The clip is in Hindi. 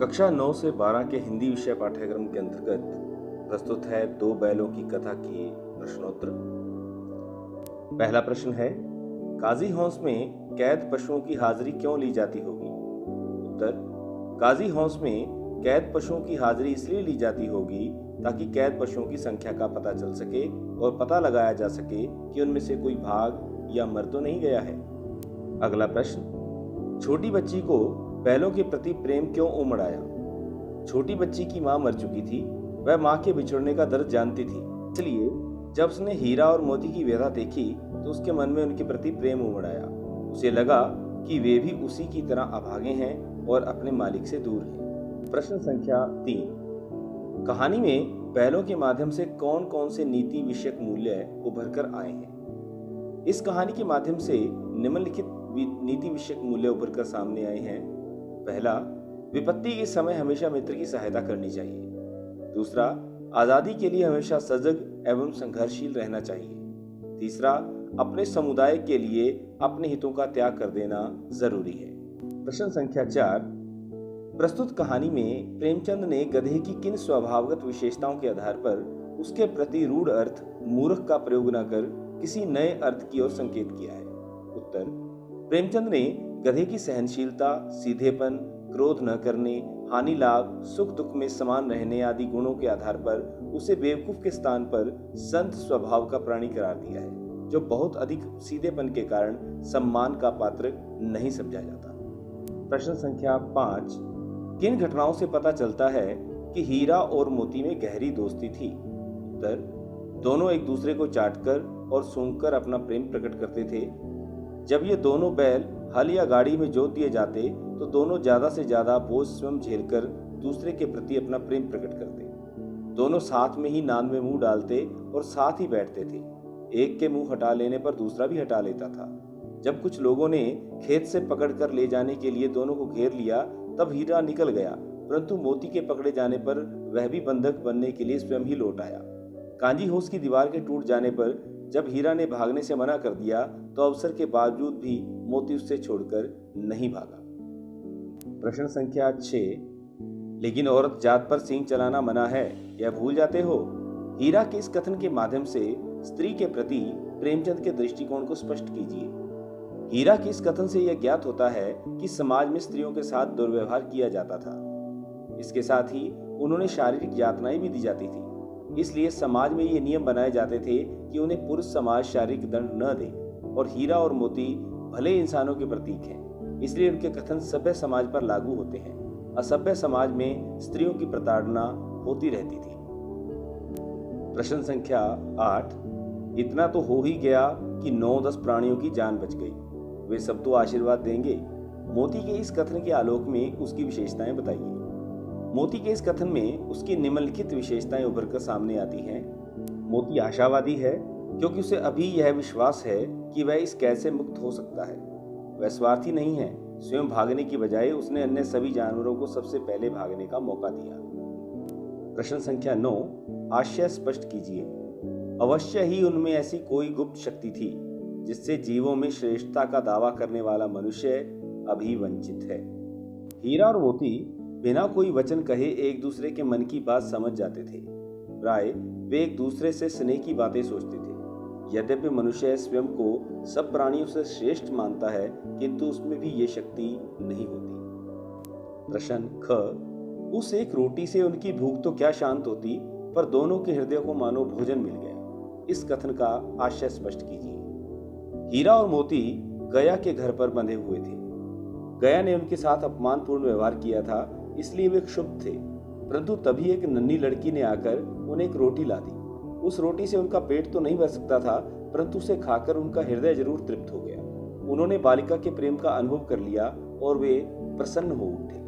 कक्षा 9 से 12 के हिंदी विषय पाठ्यक्रम के अंतर्गत प्रस्तुत है दो बैलों की कथा की प्रश्नोत्तर। पहला प्रश्न है, काजी हाउस में कैद पशुओं की हाजिरी क्यों ली जाती होगी? उत्तर, काजी हाउस में कैद पशुओं की हाजिरी इसलिए ली जाती होगी ताकि कैद पशुओं की संख्या का पता चल सके और पता लगाया जा सके कि उनमें से कोई भाग या मर तो नहीं गया है। अगला प्रश्न, छोटी बच्ची को बैलों के प्रति प्रेम क्यों उमड़ आया? छोटी बच्ची की मां मर चुकी थी, वह मां के बिछड़ने का दर्द जानती थी, इसलिए जब उसने हीरा और मोती की व्यथा देखी तो उसके मन में उनके प्रति प्रेम उमड़ आया। उसे लगा कि वे भी उसी की तरह अभागे हैं और अपने मालिक से दूर हैं। प्रश्न संख्या 3, कहानी में बैलों के माध्यम से कौन कौन से नीति विषयक मूल्य उभर कर आए हैं? इस कहानी के माध्यम से निम्नलिखित नीति विषयक मूल्य उभर कर सामने आए हैं। पहला, विपत्ति के समय हमेशा मित्र की सहायता करनी चाहिए। दूसरा, आजादी के लिए हमेशा सजग एवं संघर्षशील रहना चाहिए। तीसरा, अपने समुदाय के लिए अपने हितों का त्याग कर देना जरूरी है। प्रश्न संख्या 4, प्रस्तुत कहानी में प्रेमचंद ने गधे की किन स्वभावगत विशेषताओं के आधार पर उसके प्रति रूढ़ अर्थ मूर्ख का प्रयोग न कर किसी नए अर्थ की ओर संकेत किया है? उत्तर, प्रेमचंद ने गधे की सहनशीलता, सीधेपन, क्रोध न करने, हानि लाभ, सुख दुख में समान रहने आदि गुणों के आधार पर उसे बेवकूफ के स्थान पर संत स्वभाव का प्राणी करार दिया है, जो बहुत अधिक सीधेपन के कारण सम्मान का पात्र नहीं समझा जाता। प्रश्न संख्या 5, किन घटनाओं से पता चलता है कि हीरा और मोती में गहरी दोस्ती थी? उत्तर, दोनों एक दूसरे को चाटकर और सूंघकर अपना प्रेम प्रकट करते थे। जब ये दोनों बैल हल या गाड़ी में जोत दिए जाते तो दोनों ज्यादा से ज्यादा बोझ स्वयं झेलकर दूसरे के प्रति अपना प्रेम प्रकट करते। दोनों साथ में ही नाद में मुंह डालते और साथ ही बैठते थे। एक के मुंह हटा लेने पर दूसरा भी हटा लेता था। जब कुछ लोगों ने खेत से पकड़कर ले जाने के लिए दोनों को घेर लिया तब हीरा निकल गया, परंतु मोती के पकड़े जाने पर वह भी बंधक बनने के लिए स्वयं ही लौट आया। कांजी हाउस की दीवार के टूट जाने पर जब हीरा ने भागने से मना कर दिया तो अवसर के बावजूद भी मोती उससे छोड़कर नहीं भागा। प्रश्न संख्या 6, लेकिन औरत जात पर सींग चलाना मना है, यह भूल जाते हो? हीरा के इस कथन के माध्यम से स्त्री के प्रति प्रेमचंद के दृष्टिकोण को स्पष्ट कीजिए। हीरा के इस कथन से यह ज्ञात होता है कि समाज में स्त्रियों के साथ दुर्व्यवहार किया जाता था। इसके साथ ही उन्होंने शारीरिक यातनाएं भी दी जाती थी। इसलिए समाज में ये नियम बनाए जाते थे कि उन्हें पुरुष समाज शारीरिक दंड न दे, और हीरा और मोती भले इंसानों के प्रतीक हैं, इसलिए उनके कथन सभ्य समाज पर लागू होते हैं। असभ्य समाज में स्त्रियों की प्रताड़ना होती रहती थी। प्रश्न संख्या 8, इतना तो हो ही गया कि 9-10 प्राणियों की जान बच गई, वे सब तो आशीर्वाद देंगे। मोती के इस कथन के आलोक में उसकी विशेषताएं बताइए। मोती के इस कथन में उसकी निम्नलिखित विशेषताएं उभर कर सामने आती हैं। मोती आशावादी है क्योंकि उसे अभी यह विश्वास है कि वह इस कैद से मुक्त हो सकता है। वह स्वार्थी नहीं है, स्वयं भागने की बजाय उसने अन्य सभी जानवरों को सबसे पहले भागने का मौका दिया। प्रश्न संख्या 9, आशय स्पष्ट कीजिए। अवश्य ही उनमें ऐसी कोई गुप्त शक्ति थी जिससे जीवों में श्रेष्ठता का दावा करने वाला मनुष्य अभी वंचित है। हीरा और मोती बिना कोई वचन कहे एक दूसरे के मन की बात समझ जाते थे। प्राय वे एक दूसरे से स्नेह की बातें सोचते थे। यद्यपि मनुष्य स्वयं को सब प्राणियों से श्रेष्ठ मानता है, किंतु उसमें भी ये शक्ति नहीं होती। प्रश्न ख, उस एक रोटी से उनकी भूख तो क्या शांत होती, पर दोनों के हृदय को मानो भोजन मिल गया। इस कथन का आशय स्पष्ट कीजिए। हीरा और मोती गया के घर पर बंधे हुए थे। गया ने उनके साथ अपमानपूर्ण व्यवहार किया था, इसलिए वे क्षुब्ध थे। परंतु तभी एक नन्ही लड़की ने आकर उन्हें एक रोटी ला दी। उस रोटी से उनका पेट तो नहीं भर सकता था, परंतु उसे खाकर उनका हृदय जरूर तृप्त हो गया। उन्होंने बालिका के प्रेम का अनुभव कर लिया और वे प्रसन्न हो उठे।